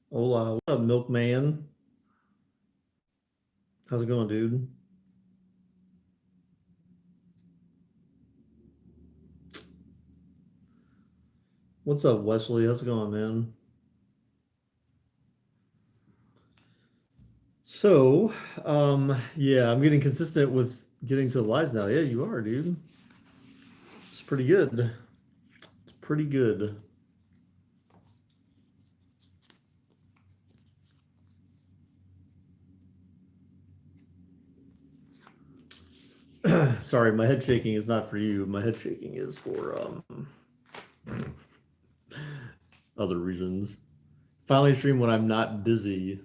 Hola, what's up, Milkman? How's it going, dude? What's up, Wesley? How's it going, man? So, yeah, I'm getting consistent with getting to the lives now. Yeah, you are, dude. It's pretty good. It's pretty good. Sorry, my head shaking is not for you. My head shaking is for other reasons. Finally stream when I'm not busy.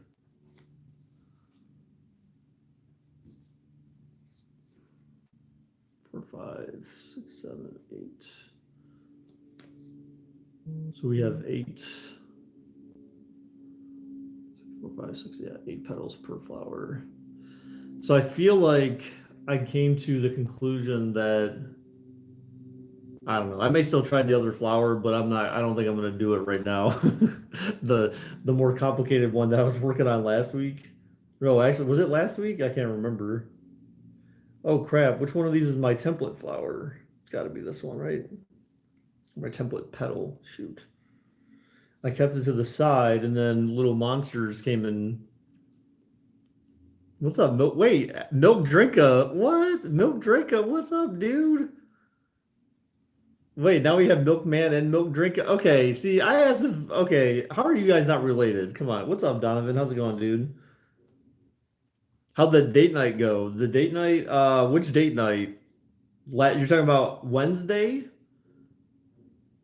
4, 5, 6, 7, 8. So we have 8. 4, 5, 6, yeah, 8 petals per flower. So I feel like I came to the conclusion that I don't know. I may still try the other flower, but I'm not. I don't think I'm going to do it right now. The more complicated one that I was working on last week. No, actually, was it last week? I can't remember. Oh crap! Which one of these is my template flower? It's got to be this one, right? My template petal. Shoot. I kept it to the side, and then little monsters came in. What's up, Milk? Wait, Milk Drinka. What? Milk Drinka. What's up, dude? Wait, now we have Milkman and Milk Drinka. Okay, see, I asked if, okay, how are you guys not related? Come on. What's up, Donovan? How's it going, dude? How'd the date night go? The date night, which date night? You're talking about Wednesday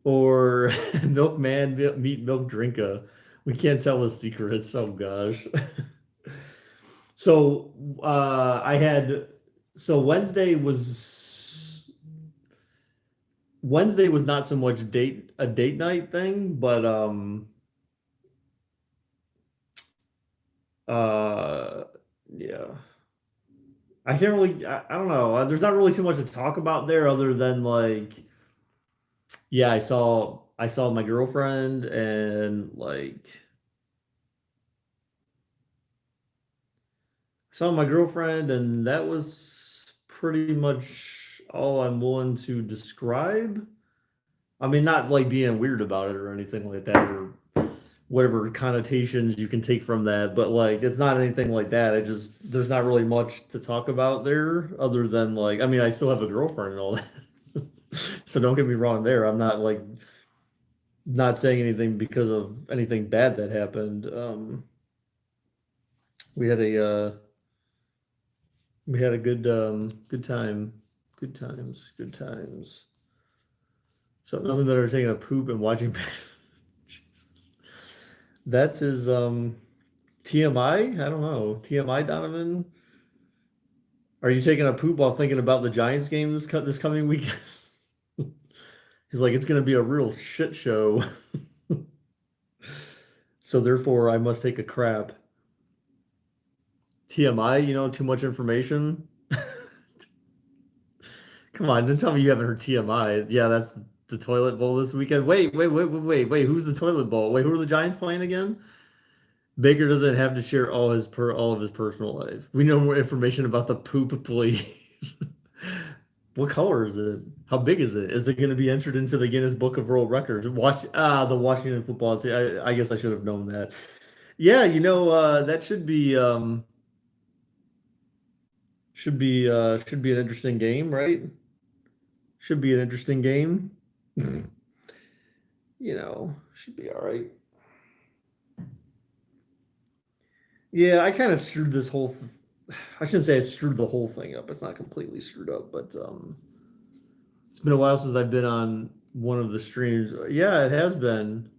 or Milkman meet Milk Drinka? We can't tell the secrets. Oh gosh. So, I had, so Wednesday was not so much a date night thing, but uh yeah. I can't really I don't know. There's not really too much to talk about there other than like yeah, I saw my girlfriend and like saw my girlfriend and that was pretty much all I'm willing to describe. I mean, not like being weird about it or anything like that or whatever connotations you can take from that, but like it's not anything like that. It just there's not really much to talk about there other than like I mean I still have a girlfriend and all that. So don't get me wrong there. I'm not like not saying anything because of anything bad that happened. We had a we had a good time. Good times, good times. So nothing better than taking a poop and watching Jesus. That's his TMI? I don't know. TMI Donovan? Are you taking a poop while thinking about the Giants game this coming weekend? He's like, it's going to be a real shit show. So therefore, I must take a crap. TMI, too much information. Come on, don't tell me you haven't heard TMI. Yeah, that's the toilet bowl this weekend. Wait. Who's the toilet bowl? Wait, who are the Giants playing again? Baker doesn't have to share all of his personal life. We know more information about the poop, please. What color is it? How big is it? Is it going to be entered into the Guinness Book of World Records? The Washington football team. I guess I should have known that. Yeah, that should be an interesting game, right? Should be an interesting game. Should be all right. Yeah, I kind of screwed this whole. I shouldn't say I screwed the whole thing up. It's not completely screwed up, but it's been a while since I've been on one of the streams. Yeah, it has been.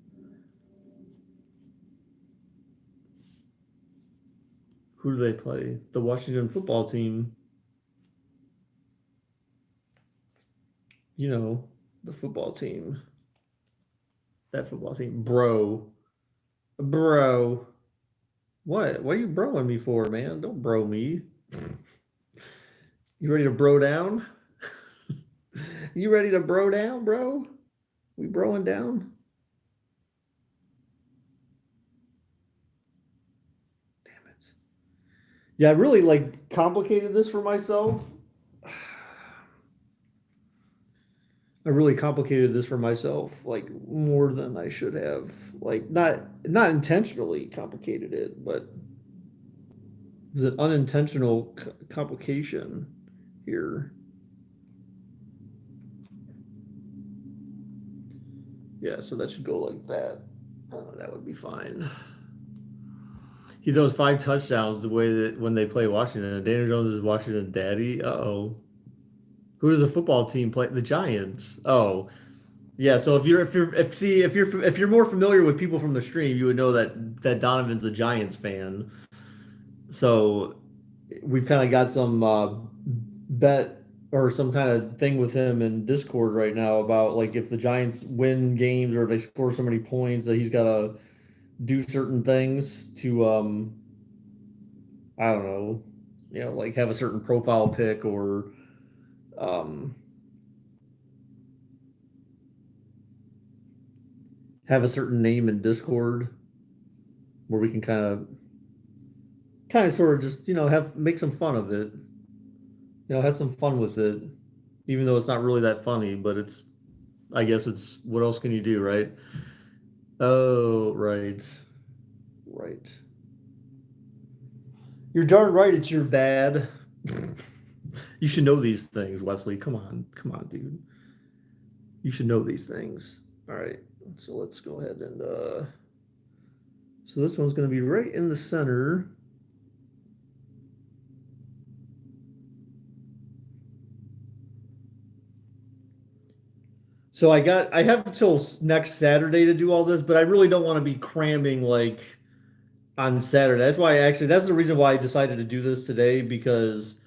Who do they play? The Washington football team. You know, the football team. That football team. Bro. Bro. What? What are you broing me for, man? Don't bro me. You ready to bro down? You ready to bro down, bro? We broing down? Damn it. Yeah, I really like complicated this for myself. I really complicated this for myself, like more than I should have. Like not intentionally complicated it, but it was an unintentional complication here. Yeah, so that should go like that. That would be fine. He throws 5 touchdowns the way that when they play Washington. Daniel Jones is Washington daddy. Uh-oh. Who does the football team play? The Giants. Oh, yeah. So if you're more familiar with people from the stream, you would know that Donovan's a Giants fan. So we've kind of got some bet or some kind of thing with him in Discord right now about like if the Giants win games or they score so many points that he's got to do certain things to I don't know, like have a certain profile pick or um have a certain name in Discord where we can kind of sort of just have make some fun of it, have some fun with it, even though it's not really that funny, but it's I guess it's what else can you do, right? Oh, right. Right. You're darn right it's your bad. You should know these things, Wesley. Come on. Come on, dude. You should know these things. All right. So let's go ahead and so this one's going to be right in the center. So I have until next Saturday to do all this, but I really don't want to be cramming like on Saturday. That's the reason why I decided to do this today because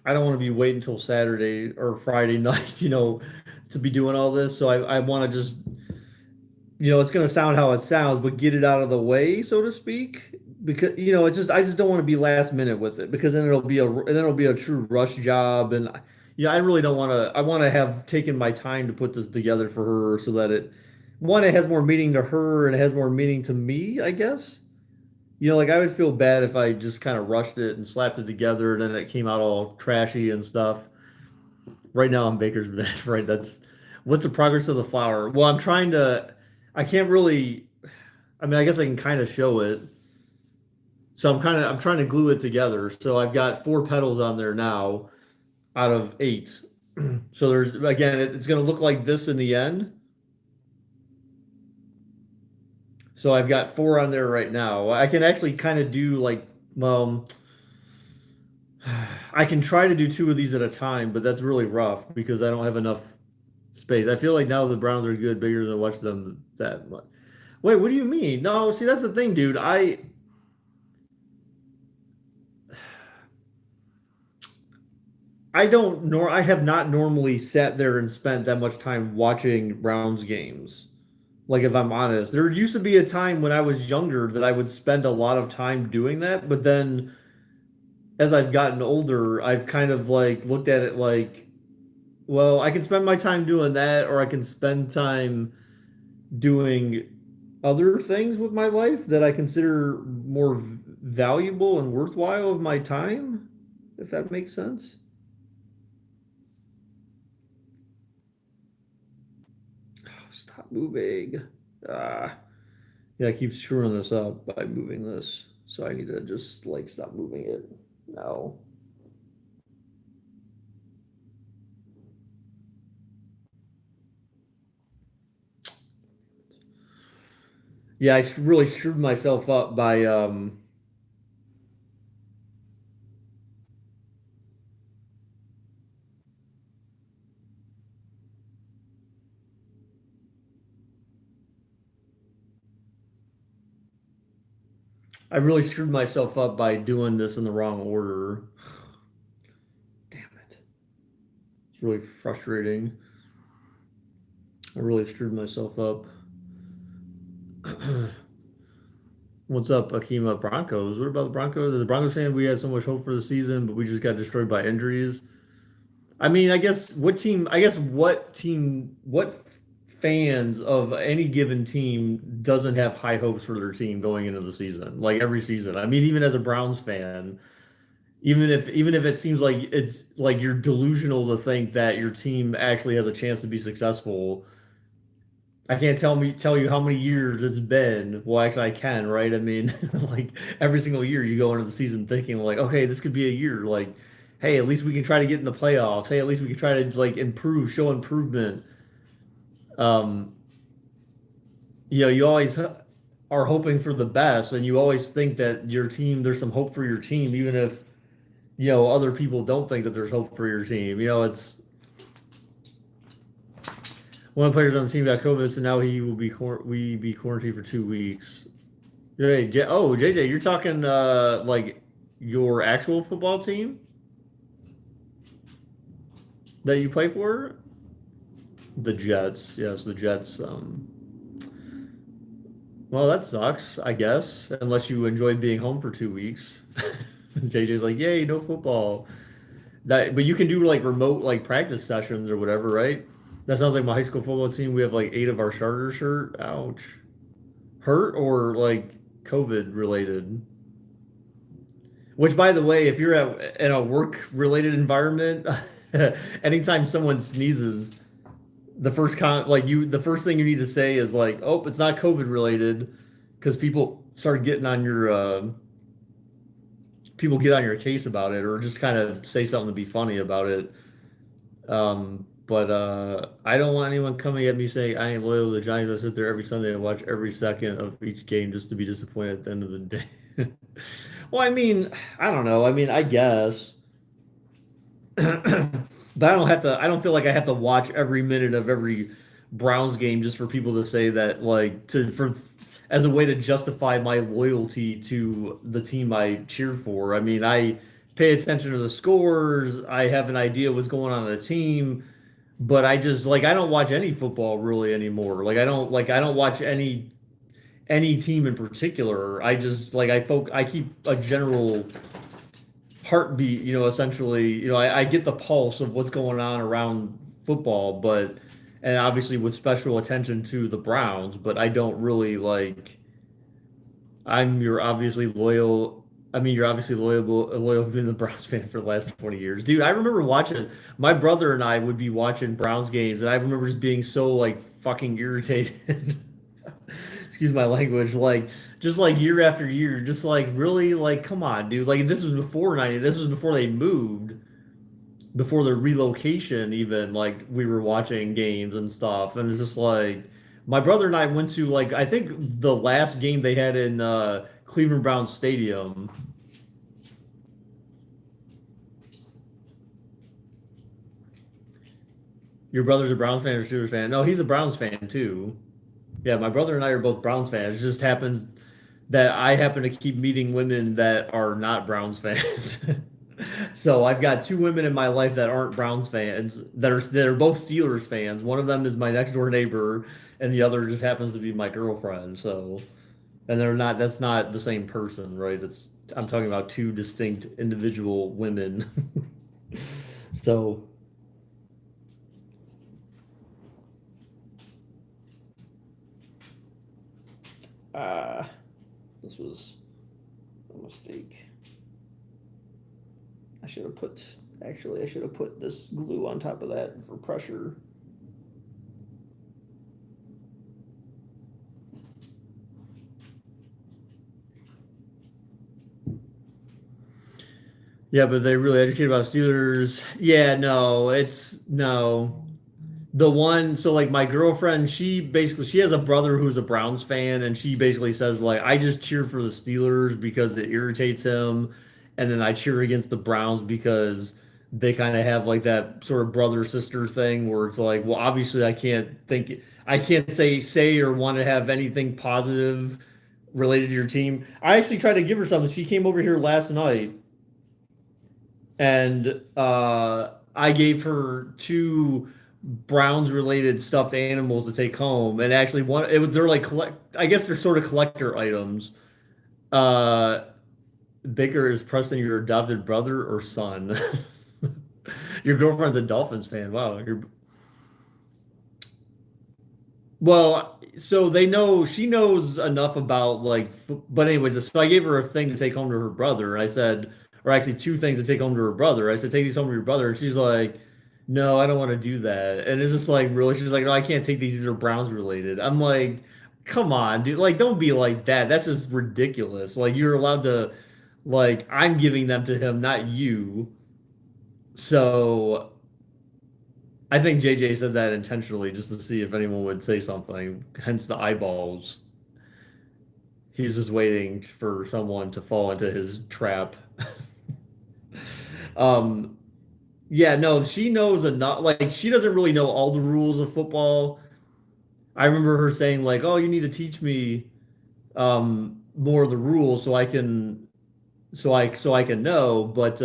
I don't want to be waiting until Saturday or Friday night, to be doing all this. So I want to just, it's going to sound how it sounds, but get it out of the way, so to speak. Because I just don't want to be last minute with it because then it'll be a true rush job, and I really don't want to. I want to have taken my time to put this together for her so that it has more meaning to her and it has more meaning to me, I guess. Like I would feel bad if I just kind of rushed it and slapped it together and then it came out all trashy and stuff. Right now I'm Baker's Minute, right? What's the progress of the flower? Well, I can't really, I mean, I guess I can kind of show it. So I'm trying to glue it together. So I've got 4 petals on there now out of 8. So it's going to look like this in the end. So I've got 4 on there right now. I can actually kind of do like, I can try to do 2 of these at a time, but that's really rough because I don't have enough space. I feel like now the Browns are good, bigger than watch them that much. Wait, what do you mean? No, see, that's the thing, dude. I have not normally sat there and spent that much time watching Browns games. Like if I'm honest, there used to be a time when I was younger that I would spend a lot of time doing that, but then as I've gotten older, I've kind of like looked at it like, well, I can spend my time doing that, or I can spend time doing other things with my life that I consider more valuable and worthwhile of my time, if that makes sense. Stop moving. Ah, yeah, I keep screwing this up by moving this. So I need to just like stop moving it. No. Yeah, I really screwed myself up by I really screwed myself up by doing this in the wrong order. Damn it. It's really frustrating. I really screwed myself up. What's up, Akima Broncos? What about the Broncos? As a Broncos fan, we had so much hope for the season, but we just got destroyed by injuries. I mean, I guess what team, I guess what fans of any given team doesn't have high hopes for their team going into the season, like every season. I mean, even as a Browns fan, even if it seems like it's like you're delusional to think that your team actually has a chance to be successful. I can't tell you how many years it's been. Well, actually, I can, right? I mean, like every single year you go into the season thinking like, okay, this could be a year. Like, hey, at least we can try to get in the playoffs. Hey, at least we can try to like improve, show improvement. Um, you always are hoping for the best, and you always think that your team, there's some hope for your team, even if other people don't think that there's hope for your team. It's one of the players on the team got COVID, so now he will be quarantined for 2 weeks. Hey, JJ, you're talking like your actual football team that you play for? The Jets. Yes, the Jets. Well, that sucks, I guess, unless you enjoyed being home for 2 weeks. JJ's like, yay, no football. But you can do like remote like practice sessions or whatever, right? That sounds like my high school football team. We have like 8 of our starters hurt. Ouch. Hurt or like COVID related. Which, by the way, if you're in a work related environment, anytime someone sneezes, the first thing you need to say is like, oh, it's not COVID related, because people get on your case about it, or just kind of say something to be funny about it. But I don't want anyone coming at me saying I ain't loyal to the Giants. I sit there every Sunday and watch every second of each game just to be disappointed at the end of the day. Well, I mean, I don't know. I mean, I guess, but I don't have to. I don't feel like I have to watch every minute of every Browns game just for people to say that, like, as a way to justify my loyalty to the team I cheer for. I mean, I pay attention to the scores. I have an idea what's going on in the team, but I just like I don't watch any football really anymore. I don't watch any team in particular. I just like I keep a general heartbeat, essentially, I get the pulse of what's going on around football, and obviously with special attention to the Browns, but I don't really like, you're obviously loyal. I mean, you're obviously loyal to being the Browns fan for the last 20 years. Dude, I remember watching, my brother and I would be watching Browns games, and I remember just being so like fucking irritated. Excuse my language, like just like year after year, just like really like come on, dude. Like this was before they moved, before their relocation even, like we were watching games and stuff. And it's just like my brother and I went to like I think the last game they had in Cleveland Browns Stadium. Your brother's a Browns fan or Steelers fan? No, he's a Browns fan too. Yeah, my brother and I are both Browns fans. It just happens that I happen to keep meeting women that are not Browns fans. So I've got 2 women in my life that aren't Browns fans, that are both Steelers fans. One of them is my next door neighbor, and the other just happens to be my girlfriend. So, and that's not the same person, right? I'm talking about 2 distinct individual women. So, uh, this was a mistake. I should have put this glue on top of that for pressure. Yeah, but they really educated about Steelers. Yeah, no, it's no. The one, so like my girlfriend, she has a brother who's a Browns fan, and she basically says like I just cheer for the Steelers because it irritates him, and then I cheer against the Browns because they kind of have like that sort of brother sister thing where it's like, well, obviously I can't say or want to have anything positive related to your team. I actually tried to give her something. She came over here last night, and I gave her 2 Browns related stuffed animals to take home, and actually one they're like collect. I guess they're sort of collector items. Uh, Baker, is Preston your adopted brother or son? Your girlfriend's a Dolphins fan. Wow. Well, so they know she knows enough about like, but anyways, so I gave her a thing to take home to her brother. I said, or actually two things to take home to her brother. I said, take these home to your brother, and she's like, no, I don't want to do that. And it's just like, really, she's like, no, I can't take these. These are Browns related. I'm like, come on, dude, like, don't be like that. That's just ridiculous. Like, you're allowed to, like, I'm giving them to him, not you. So I think JJ said that intentionally just to see if anyone would say something, hence the eyeballs. He's just waiting for someone to fall into his trap. um, yeah, no, she knows enough. Like, she doesn't really know all the rules of football. I remember her saying, like, oh, you need to teach me more of the rules so I can so I can know. But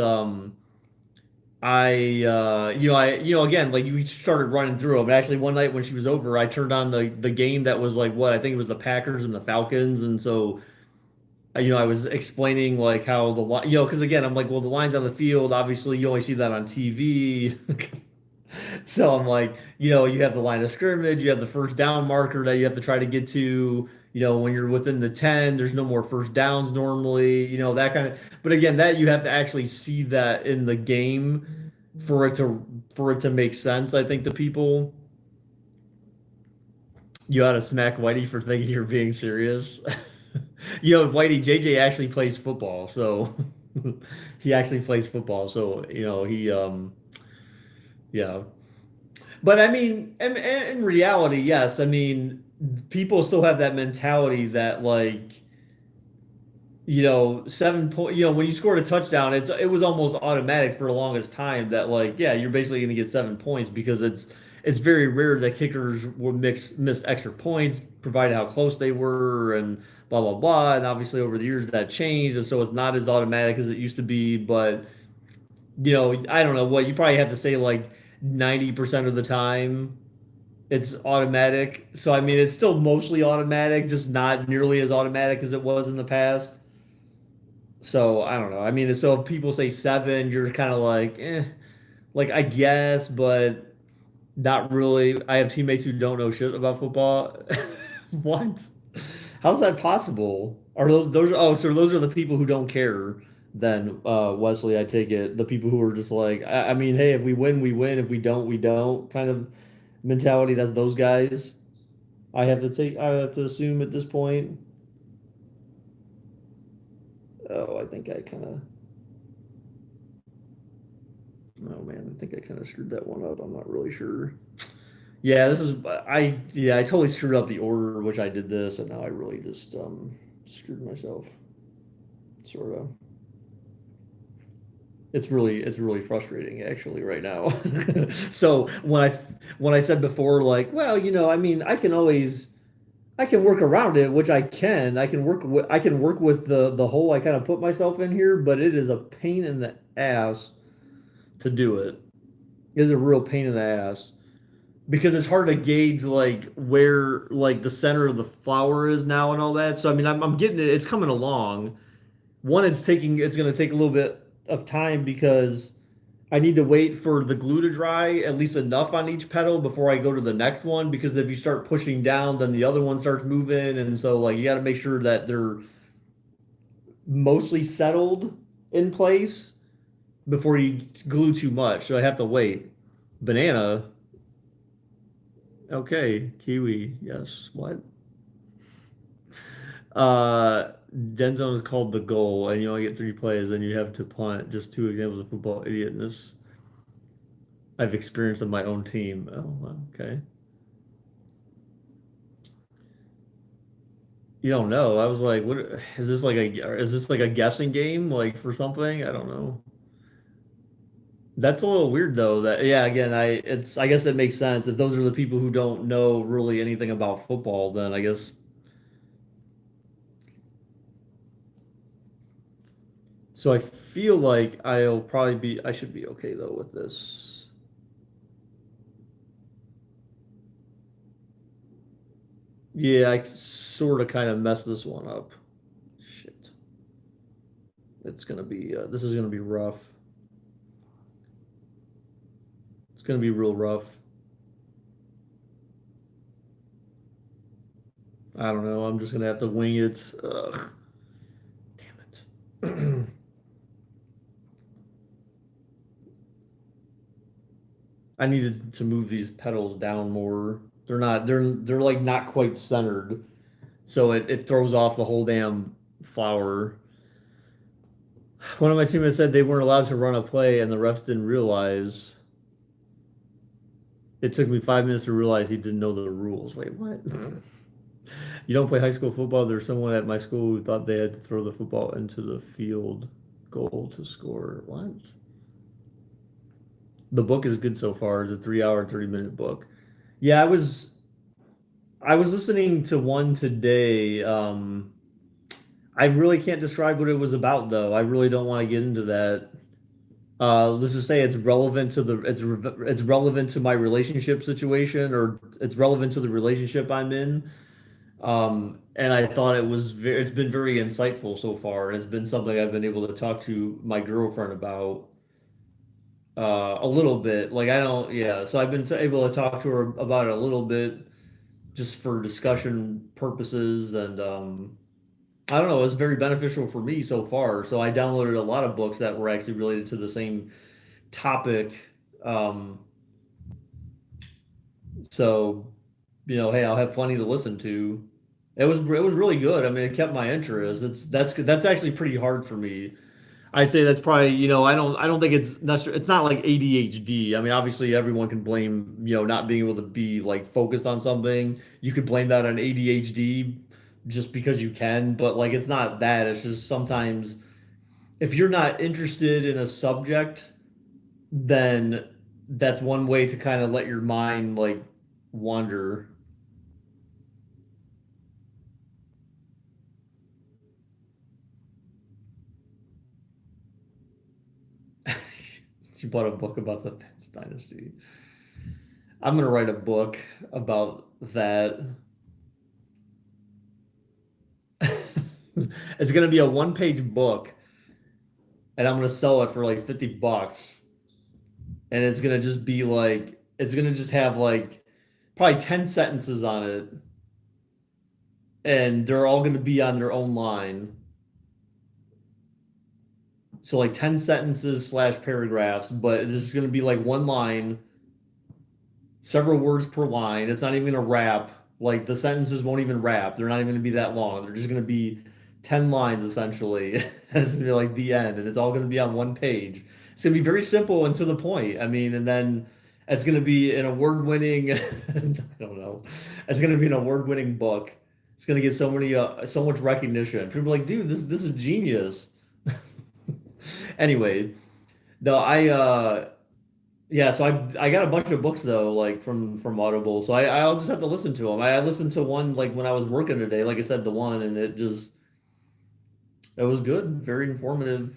again, like we started running through them. Actually, one night when she was over, I turned on the game that was like what I think it was the Packers and the Falcons, and so I was explaining like how the line, because again, I'm like, well, the lines on the field, obviously, you only see that on TV. So I'm like, you have the line of scrimmage, you have the first down marker that you have to try to get to. When you're within the 10, there's no more first downs normally, that kind of. But again, that you have to actually see that in the game for it to make sense, I think, to people. You ought to smack Whitey for thinking you're being serious. Whitey JJ actually plays football, so he actually plays football. So, he yeah. But I mean, in reality, yes. I mean, people still have that mentality that like, 7 point. When you scored a touchdown, it was almost automatic for the longest time that like, yeah, you're basically going to get 7 points because it's very rare that kickers will miss extra points, provided how close they were and blah blah blah. And obviously over the years that changed, and so it's not as automatic as it used to be. But I don't know what you probably have to say like 90% of the time it's automatic. So I mean, it's still mostly automatic, just not nearly as automatic as it was in the past. So I don't know. I mean, so if people say seven, you're kind of like, like I guess, but not really. I have teammates who don't know shit about football. What? How's that possible? Are those? Oh, so those are the people who don't care. Then Wesley, I take it the people who are just like, I mean, hey, if we win, we win. If we don't, we don't. Kind of mentality. That's those guys. I have to assume at this point. Oh, I think I kind of. Oh man, I think I kind of screwed that one up. I'm not really sure. Yeah, I totally screwed up the order which I did this, and now I really just screwed myself. Sort of. It's really frustrating actually right now. So when I said before, like, well, I mean, I can work around it, which I can. I can work with the hole I kind of put myself in here, but it is a pain in the ass to do it. It is a real pain in the ass because it's hard to gauge like where like the center of the flower is now and all that. So I mean, I'm getting it. It's coming along. One, it's going to take a little bit of time because I need to wait for the glue to dry at least enough on each petal before I go to the next one. Because if you start pushing down, then the other one starts moving, and so like you got to make sure that they're mostly settled in place before you glue too much. So I have to wait. Banana. Okay. Kiwi. Yes. What? Dead zone is called the goal, and you only get three plays, and you have to punt. Just two examples of football idiotness I've experienced on my own team. Oh, wow, okay. You don't know. I was like, what is this like a guessing game like for something? I don't know. That's a little weird though. That yeah, again, I guess it makes sense. If those are the people who don't know really anything about football, then I guess so. I feel like I should be okay though with this. Yeah, I sort of kind of messed this one up. Shit. It's gonna be this is gonna be rough. It's gonna be real rough. I don't know. I'm just gonna have to wing it. Ugh, damn it. I needed to move these petals down more. They're like not quite centered. So it throws off the whole damn flower. One of my teammates said they weren't allowed to run a play and the refs didn't realize. It took me 5 minutes to realize he didn't know the rules. Wait, what? You don't play high school football? There's someone at my school who thought they had to throw the football into the field goal to score. What? The book is good so far. It's a 3 hour, 30-minute book. Yeah, I was listening to one today. I really can't describe what it was about though. I really don't want to get into that. Let's just say it's relevant to it's relevant to my relationship situation, or it's relevant to the relationship I'm in. And I thought it's been very insightful so far, and it's been something I've been able to talk to my girlfriend about a little bit. Like I don't, yeah. So I've been able to talk to her about it a little bit, just for discussion purposes, and I don't know. It's very beneficial for me so far. So I downloaded a lot of books that were actually related to the same topic. Um, so hey, I'll have plenty to listen to. It was really good. I mean, it kept my interest. That's actually pretty hard for me. I'd say that's probably, I don't think it's not like ADHD. I mean, obviously everyone can blame, not being able to be like focused on something. You could blame that on ADHD just because you can, but like it's not that. It's just sometimes if you're not interested in a subject, then that's one way to kind of let your mind like wander. She bought a book about the Pence dynasty. I'm gonna write a book about that. It's gonna be a one-page book, and I'm gonna sell it for like $50, and it's gonna just have like probably 10 sentences on it, and they're all gonna be on their own line. So like 10 sentences slash paragraphs, but it's just gonna be like one line, several words per line. It's not even gonna wrap. Like the sentences won't even wrap. They're not even gonna be that long. They're just gonna be 10 lines essentially. It's gonna be like the end, and it's all gonna be on one page. It's gonna be very simple and to the point. I mean, and then it's gonna be an award-winning, I don't know. It's gonna be an award-winning book. It's gonna get so much recognition. People are like, dude, this is genius. Anyway, no, yeah, so I got a bunch of books though, like from Audible. So I'll just have to listen to them. I listened to one like when I was working today, like I said, the one, and it was good, very informative,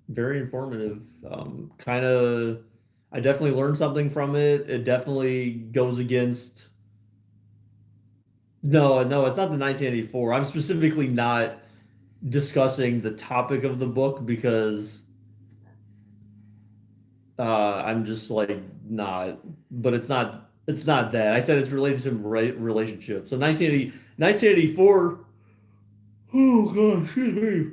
very informative. Kind of, I definitely learned something from it. It definitely goes against. No, no, it's not the 1984. I'm specifically not discussing the topic of the book because I'm just like not, but it's not that. I said it's related to relationship. So 1984. Oh god, excuse me.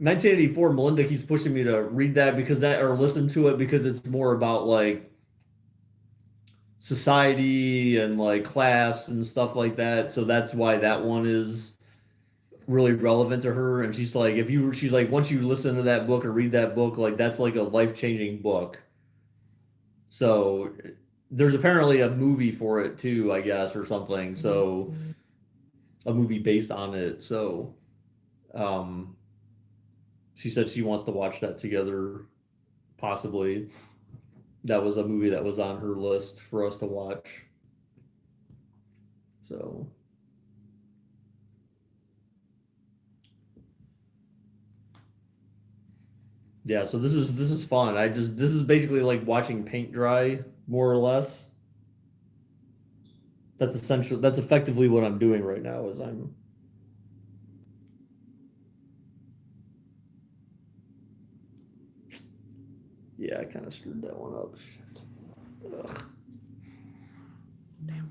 1984, Melinda keeps pushing me to read that because that or listen to it because it's more about like society and like class and stuff like that. So that's why that one is really relevant to her. And she's like, once you listen to that book or read that book, like that's like a life-changing book. So there's apparently a movie for it too, I guess, or something. So a movie based on it. So um, she said she wants to watch that together, possibly. That was a movie that was on her list for us to watch. So yeah, so this is fun. This is basically like watching paint dry, more or less. That's essential. That's effectively what I'm doing right now. Is I'm yeah, I kind of screwed that one up. Shit. Ugh. Damn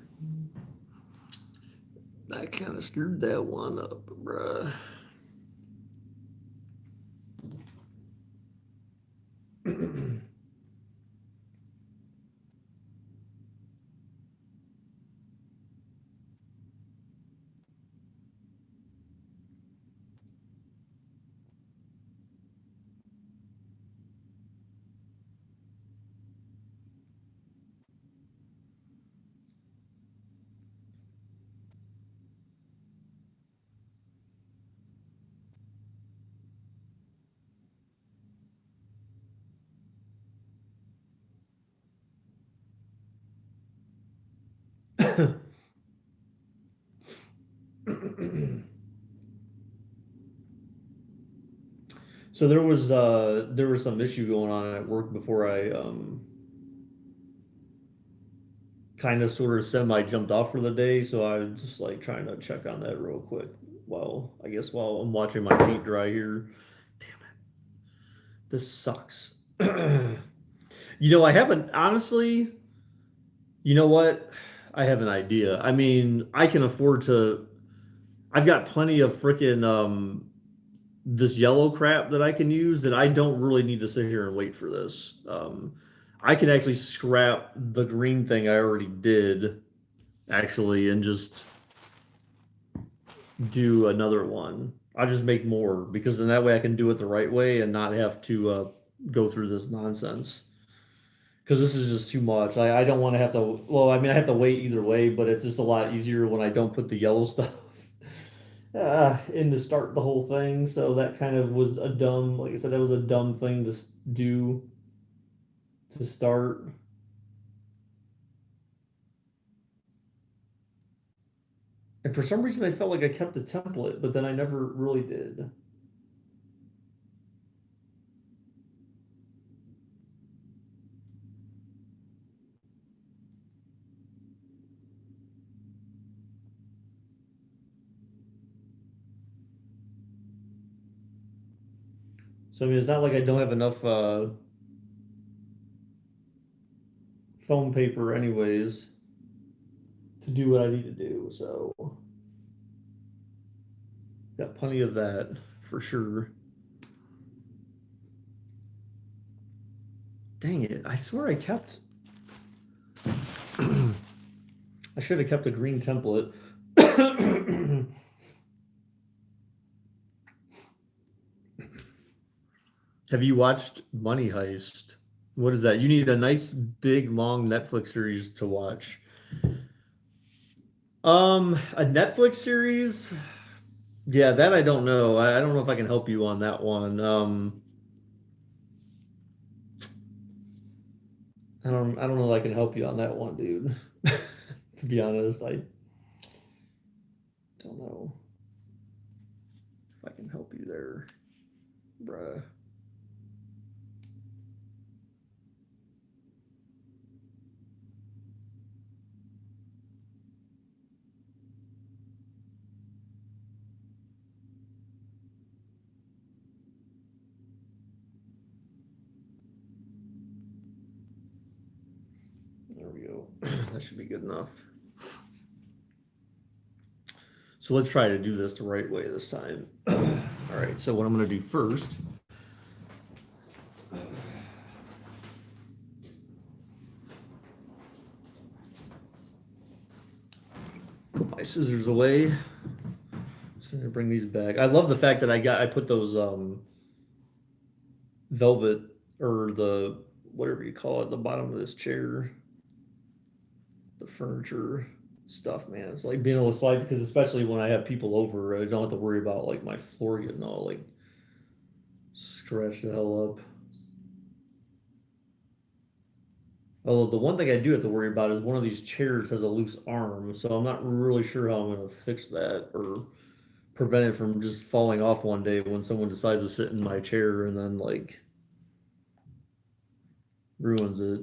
it. I kind of screwed that one up, bruh. So there was some issue going on at work before I kind of sort of semi jumped off for the day, so I was just like trying to check on that real quick while I guess while I'm watching my paint dry here. Damn it. This sucks. I haven't honestly, you know what? I have an idea. I mean, I can afford to I've got plenty of freaking this yellow crap that I can use that I don't really need to sit here and wait for this. I can actually scrap the green thing I already did, actually, and just do another one. I'll just make more because then that way I can do it the right way and not have to go through this nonsense. Because this is just too much. I don't want to have to. Well, I mean, I have to wait either way, but it's just a lot easier when I don't put the yellow stuff in to start the whole thing. So that kind of was a dumb, like I said, that was a dumb thing to do to start. And for some reason, I felt like I kept the template, but then I never really did. So I mean, it's not like I don't have enough foam paper, anyways, to do what I need to do. So got plenty of that for sure. Dang it! I swear I kept. I should have kept a green template. Have you watched Money Heist? What is that? You need a nice big long Netflix series to watch. A Netflix series? Yeah, that I don't know. I don't know if I can help you on that one. I don't know if I can help you on that one, dude. To be honest, I don't know if I can help you there, bruh. There we go. That should be good enough. So let's try to do this the right way this time. All right, so what I'm going to do first. Put my scissors away. Just going to bring these back. I love the fact that I put those velvet or the whatever you call it, the bottom of this chair, the furniture stuff, man. It's like being able to slide because especially when I have people over, I don't have to worry about like my floor getting all like scratched the hell up. Although the one thing I do have to worry about is one of these chairs has a loose arm, so I'm not really sure how I'm going to fix that or prevent it from just falling off one day when someone decides to sit in my chair and then like ruins it.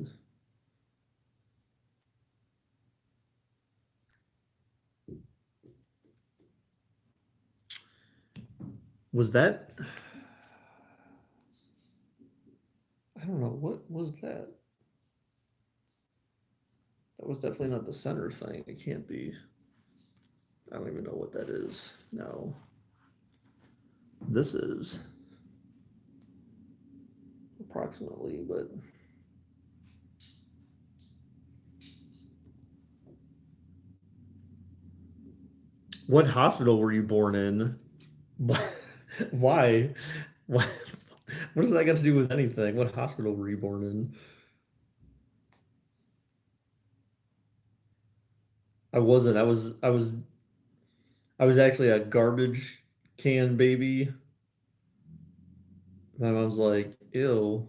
Was that? I don't know. What was that? That was definitely not the center thing. It can't be. I don't even know what that is. No. This is approximately, but what hospital were you born in? Why? Why? What does that got to do with anything? What hospital were you born in? I wasn't. I was actually a garbage can baby. My mom's like, ew,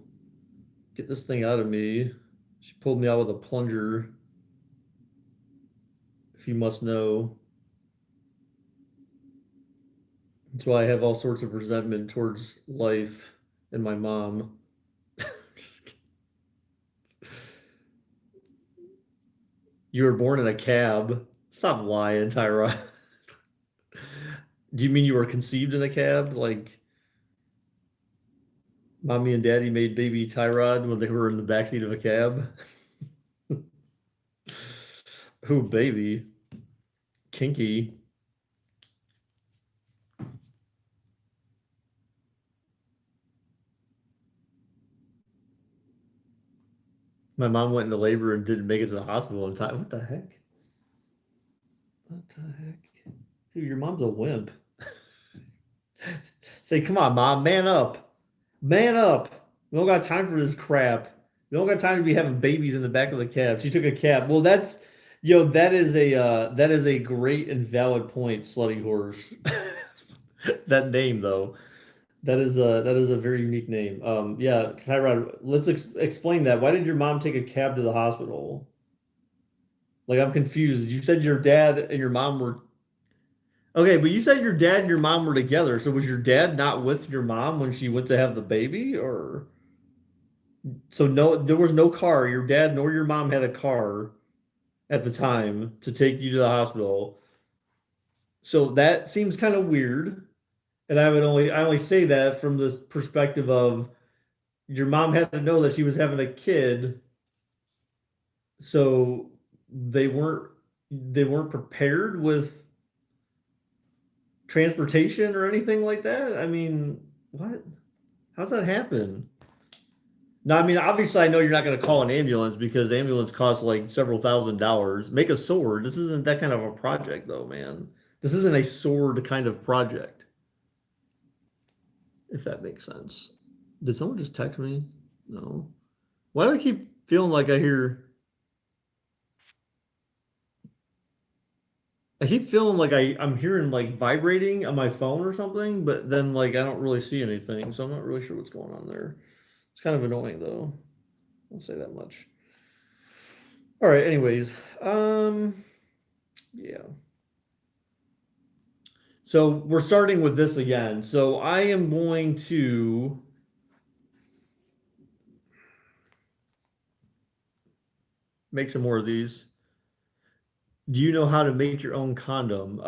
get this thing out of me. She pulled me out with a plunger, if you must know. That's why I have all sorts of resentment towards life and my mom. You were born in a cab. Stop lying, Tyra. Do you mean you were conceived in a cab? Like mommy and daddy made baby Tyrod when they were in the backseat of a cab? Who, baby? Kinky. My mom went into labor and didn't make it to the hospital in time. What the heck? What the heck? Dude, your mom's a wimp. Say, come on, mom, man up. Man up. We don't got time for this crap. We don't got time to be having babies in the back of the cab. She took a cab. Well, that's yo, that is a great and valid point, slutty horse. That name though. That is a very unique name. Yeah, Tyrod, let's explain that. Why did your mom take a cab to the hospital? Like I'm confused. You said your dad and your mom were okay, but you said your dad and your mom were together. So was your dad not with your mom when she went to have the baby, or so no, there was no car. Your dad nor your mom had a car at the time to take you to the hospital. So that seems kind of weird. And I only say that from this perspective of your mom had to know that she was having a kid, so they weren't prepared with transportation or anything like that. I mean, what? How's that happen? No, I mean, obviously, I know you're not going to call an ambulance because ambulance costs like several $1,000s. Make a sword. This isn't that kind of a project, though, man. This isn't a sword kind of project, if that makes sense. Did someone just text me? No. Why do I keep feeling like I keep feeling like I'm hearing like vibrating on my phone or something, but then like I don't really see anything, so I'm not really sure what's going on there. It's kind of annoying though. I'll say that much. All right, anyways. Yeah. So we're starting with this again. So I am going to make some more of these. Do you know how to make your own condom?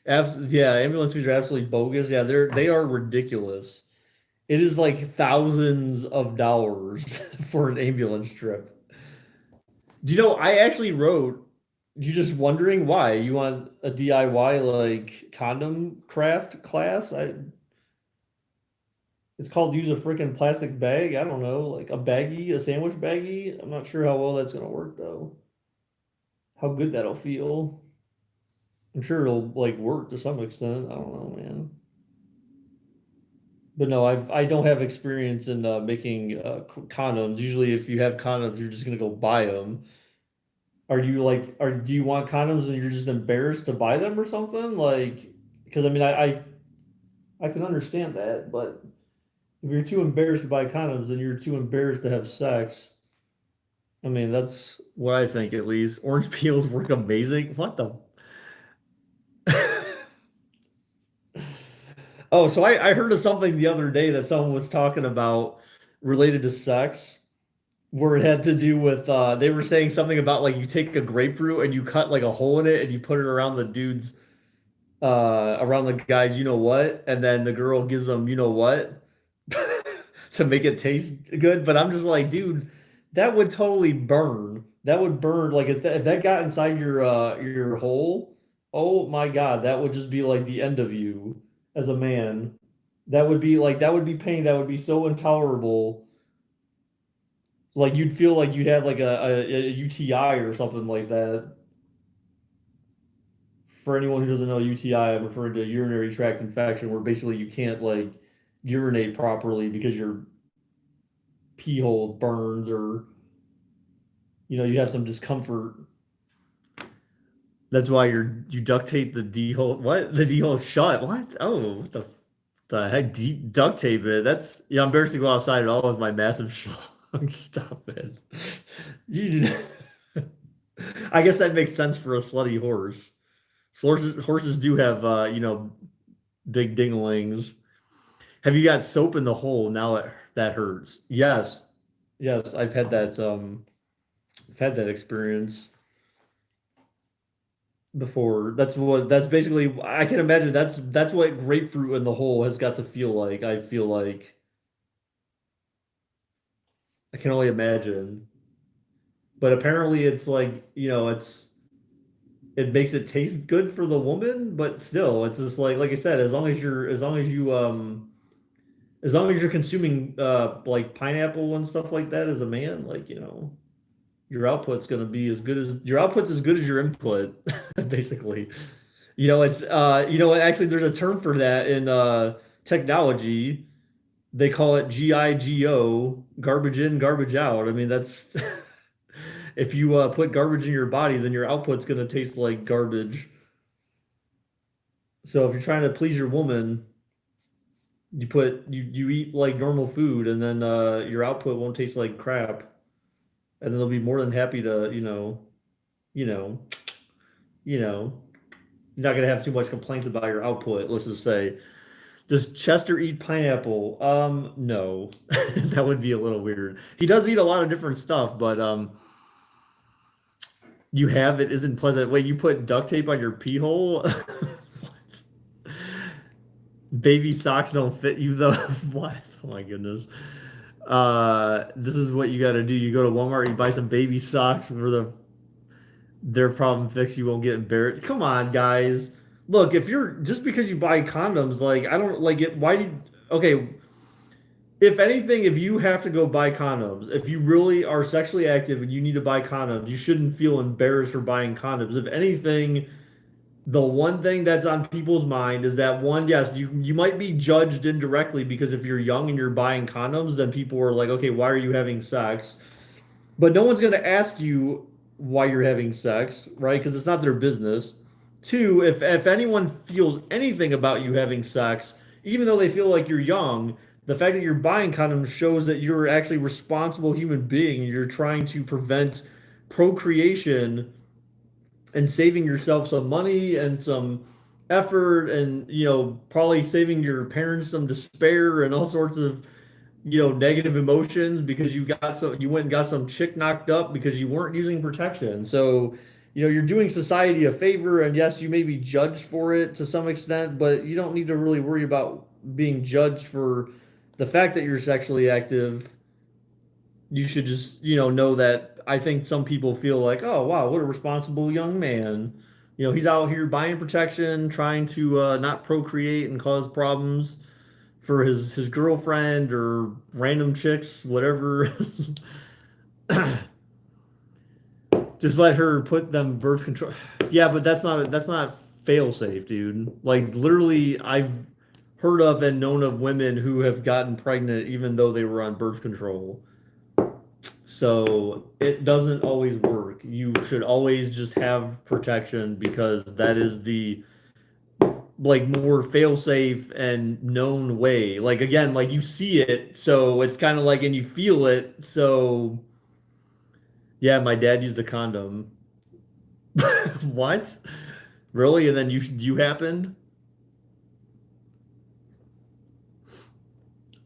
Yeah, ambulance fees are absolutely bogus. Yeah, they are ridiculous. It is like thousands of dollars for an ambulance trip. Do you know, I actually wrote, you just wondering why? You want a DIY like condom craft class? It's called use a freaking plastic bag. I don't know, like a baggie, a sandwich baggie. I'm not sure how well that's gonna work though. How good that'll feel. I'm sure it'll like work to some extent. I don't know, man. But no, I don't have experience in making condoms. Usually, if you have condoms, you're just gonna go buy them. Are you like, are do you want condoms and you're just embarrassed to buy them or something? Like, because I mean, I can understand that, but if you're too embarrassed to buy condoms, then you're too embarrassed to have sex. I mean, that's what I think at least. Orange peels work amazing. What the? Oh, so I heard of something the other day that someone was talking about related to sex, where it had to do with they were saying something about like you take a grapefruit and you cut like a hole in it and you put it around the dude's. around the guys, you know what, and then the girl gives them, you know what, to make it taste good. But I'm just like, dude, that would totally burn. That would burn. Like if that got inside your hole, oh my God, that would just be like the end of you as a man. That would be pain. That would be so intolerable. Like you'd feel like you'd have like a UTI or something like that. For anyone who doesn't know UTI, I'm referring to urinary tract infection, where basically you can't like urinate properly because your pee hole burns or you have some discomfort. That's why you duct tape the D hole. What? The D hole is shut. What? Oh, what the heck? Duct tape it. That's I'm embarrassed to go outside at all with my massive schlong. Stop it. You, I guess that makes sense for a slutty horse. So horses do have big dinglings. Have you got soap in the hole? Now that hurts. Yes. Yes, I've had that experience before. That's basically I can imagine that's what grapefruit in the hole has got to feel like. I feel like I can only imagine. But apparently it's like, it makes it taste good for the woman, but still it's just like I said, as long as you're consuming like pineapple and stuff like that as a man, like, your output's going to be as good as your output's as good as your input, basically. It's actually there's a term for that in technology. They call it GIGO, garbage in, garbage out. I mean, that's if you put garbage in your body, then your output's going to taste like garbage. So if you're trying to please your woman, you eat like normal food, and then your output won't taste like crap, and then they'll be more than happy to you know you know you're not gonna have too much complaints about your output. Let's just say, does Chester eat pineapple? No, that would be a little weird. He does eat a lot of different stuff, but you have it isn't pleasant. Wait, you put duct tape on your pee hole? Baby socks don't fit you though. What? Oh my goodness. This is what you got to do. You go to Walmart, you buy some baby socks for their problem fixed. You won't get embarrassed. Come on, guys. Look, if you're just because you buy condoms, like I don't like it. Why do you? Okay, if anything, if you have to go buy condoms, if you really are sexually active and you need to buy condoms, you shouldn't feel embarrassed for buying condoms. If anything, the one thing that's on people's mind is that one, yes, you might be judged indirectly because if you're young and you're buying condoms, then people are like, okay, why are you having sex? But no one's going to ask you why you're having sex, right? Because it's not their business. Two, if anyone feels anything about you having sex, even though they feel like you're young, the fact that you're buying condoms shows that you're actually a responsible human being. You're trying to prevent procreation and saving yourself some money and some effort and probably saving your parents some despair and all sorts of negative emotions because you went and got some chick knocked up because you weren't using protection. So you're doing society a favor, and yes, you may be judged for it to some extent, but you don't need to really worry about being judged for the fact that you're sexually active. You should just know that I think some people feel like, oh wow, what a responsible young man. He's out here buying protection, trying to not procreate and cause problems for his girlfriend or random chicks, whatever. Just let her put them birth control. Yeah, but that's not fail safe, dude. Like literally, I've heard of and known of women who have gotten pregnant even though they were on birth control. So it doesn't always work. You should always just have protection because that is the like more fail safe and known way. Like again, like you see it, so it's kind of like and you feel it. So yeah, my dad used a condom. What? Really? And then you happened?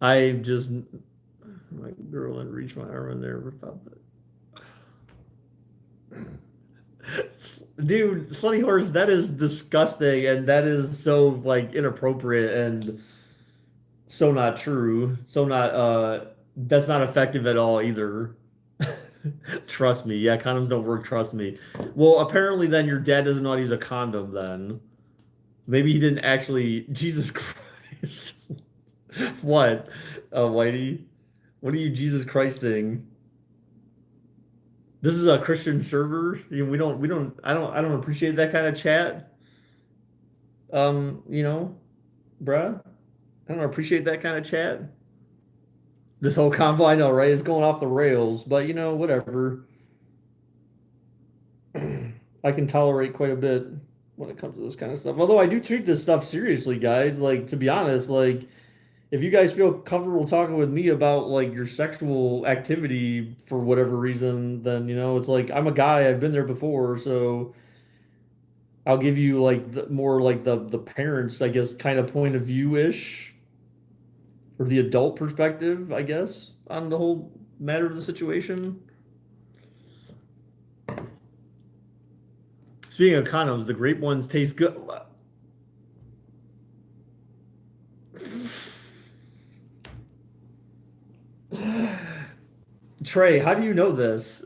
I just my girl and reached my arm in there without that. Dude, Slutty Horse, that is disgusting and that is so like inappropriate and so not true. So not that's not effective at all either. Trust me. Yeah, condoms don't work, trust me. Well, apparently then your dad doesn't know how to use a condom then. Maybe he didn't actually Jesus Christ. What? Whitey? What are you Jesus Christing? This is a Christian server. I don't appreciate that kind of chat. You know, bruh. I don't appreciate that kind of chat. This whole convo, I know, right? It's going off the rails, but whatever. I can tolerate quite a bit when it comes to this kind of stuff. Although I do treat this stuff seriously, guys. Like, to be honest, like, if you guys feel comfortable talking with me about like your sexual activity for whatever reason, then it's like I'm a guy, I've been there before, so I'll give you like more like the parents, I guess, kind of point of view ish, or the adult perspective, I guess, on the whole matter of the situation. Speaking of condoms, the grape ones taste good. Trey, how do you know this?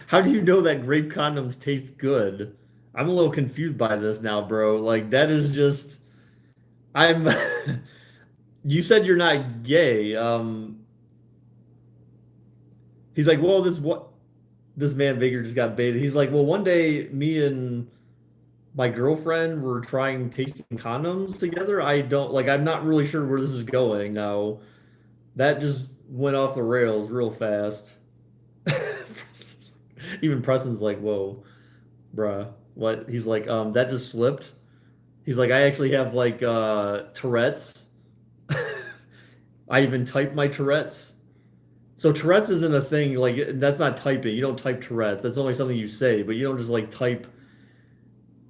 How do you know that grape condoms taste good? I'm a little confused by this now, bro. Like that is just I'm you said you're not gay. He's like, well, this man Baker just got baited. He's like, well, one day me and my girlfriend were trying tasting condoms together. I'm not really sure where this is going now. That just went off the rails real fast. Even Preston's like, whoa, bruh, what? He's like, that just slipped. He's like, I actually have like Tourette's. I even type my Tourette's. So Tourette's isn't a thing, like that's not typing. You don't type Tourette's. That's only something you say, but you don't just like type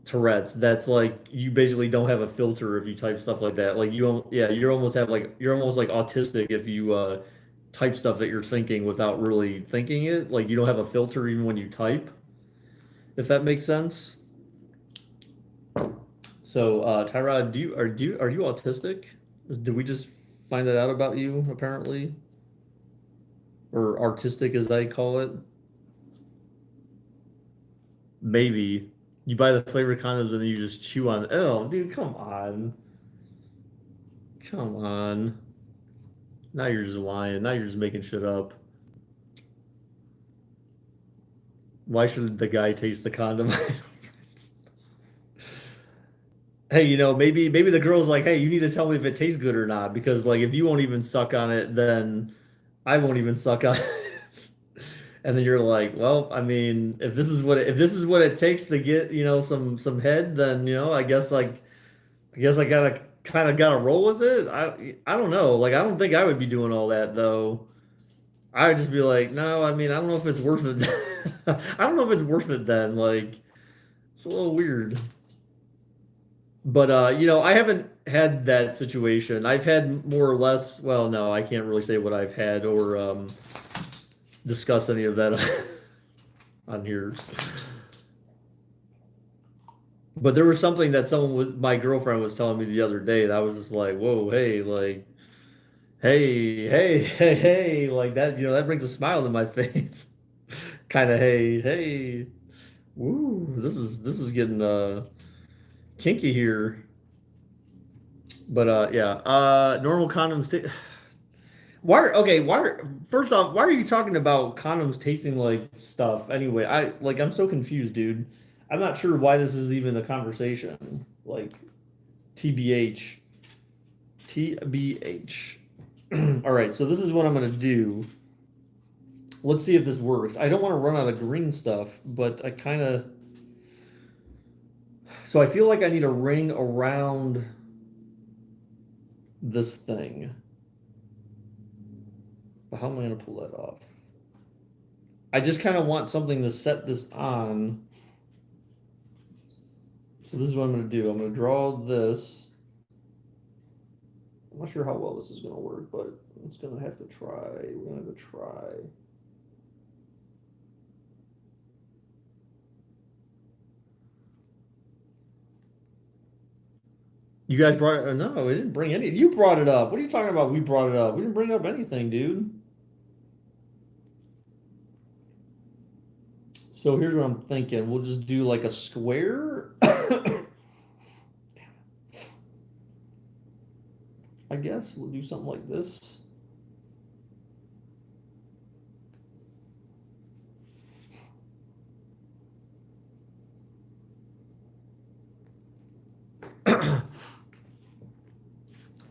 Tourette's. That's like you basically don't have a filter if you type stuff like that. Like you don't, yeah, you're almost like autistic if you type stuff that you're thinking without really thinking it. Like you don't have a filter even when you type, if that makes sense. So, Tyrod, are you autistic? Did we just find that out about you, apparently? Or artistic as I call it? Maybe. You buy the flavored condoms and then you just chew on. Oh, dude, come on. Come on. Now you're just lying. Now you're just making shit up. Why should the guy taste the condom? Hey, maybe the girl's like, hey, you need to tell me if it tastes good or not, because like if you won't even suck on it, then I won't even suck on it. And then you're like, well, I mean, if this is what it takes to get, some head, then I guess I gotta kind of gotta roll with it. I don't know. Like I don't think I would be doing all that though. I would just be like, no, I mean, I don't know if it's worth it. I don't know if it's worth it then. Like it's a little weird. But I haven't had that situation. I've had more or less, well, no, I can't really say what I've had or discuss any of that on here. But there was something that my girlfriend was telling me the other day that I was just like, whoa, hey, like, hey, like that, that brings a smile to my face. Kind of, hey, woo, this is getting kinky here. But yeah, normal condoms. First off, why are you talking about condoms tasting like stuff anyway? I'm so confused, dude. I'm not sure why this is even a conversation. Like, TBH. TBH. All right, so this is what I'm gonna do. Let's see if this works. I don't want to run out of green stuff, but I kind of. So I feel like I need a ring around this thing. But how am I going to pull that off? I just kind of want something to set this on. So this is what I'm going to do. I'm going to draw this. I'm not sure how well this is going to work, but it's going to have to try. We're going to have to try. You guys brought it. No, we didn't bring any. You brought it up. What are you talking about? We brought it up. We didn't bring up anything, dude. So here's what I'm thinking. We'll just do like a square. I guess we'll do something like this.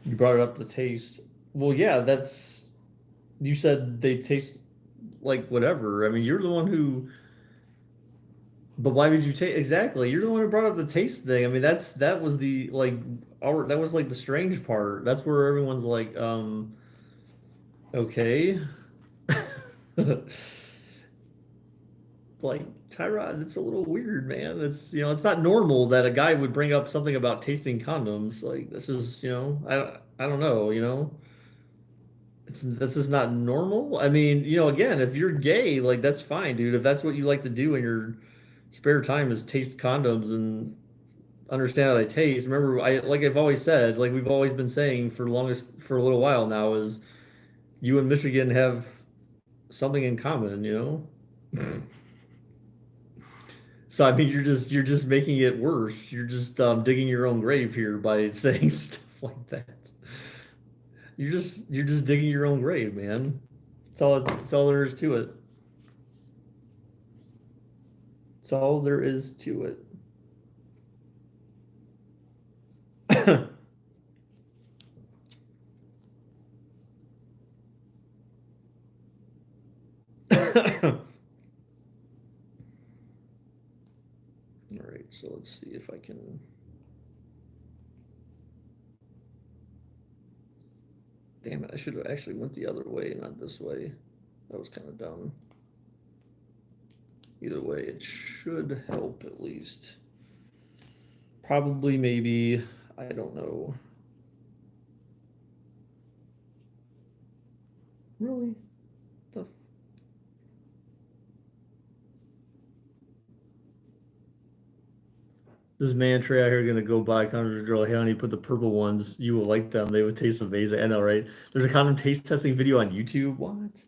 You brought it up the taste. Well, yeah, that's you said they taste like whatever. I mean, you're the one who. But why would you take exactly? You're the one who brought up the taste thing. I mean, that was the like our that was like the strange part. That's where everyone's like, okay. Like Tyrod, it's a little weird, man. It's it's not normal that a guy would bring up something about tasting condoms. Like this is, I don't know, It's this is not normal. I mean, again, if you're gay, like that's fine, dude. If that's what you like to do in your spare time is taste condoms and understand how they taste. Remember, I've always said, like we've always been saying for a little while now, is you and Michigan have something in common, So I mean, you're just making it worse. You're just digging your own grave here by saying stuff like that. You're just digging your own grave, man. That's all there is to it. That's all there is to it. All right, so let's see if I can. Damn it, I should have actually went the other way, not this way. That was kind of dumb. Either way, it should help at least. Probably, maybe, I don't know. Really? The This man Trey out here gonna go buy condoms girl. Hey, honey, put the purple ones. You will like them. They would taste amazing. I know, right? There's a condom taste testing video on YouTube. What?